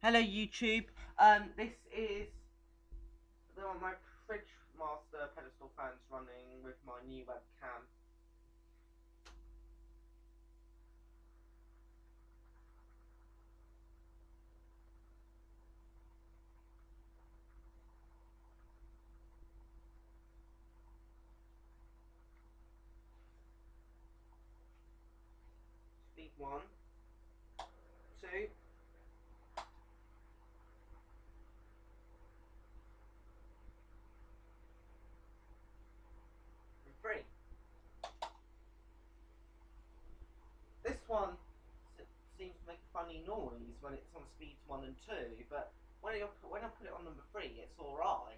Hello YouTube. This is my fridgemaster pedestal fans running with my new webcam. Speed 1, 2, and 3. This one seems to make a funny noise when it's on speeds 1 and 2, but when I put it on number 3, it's alright.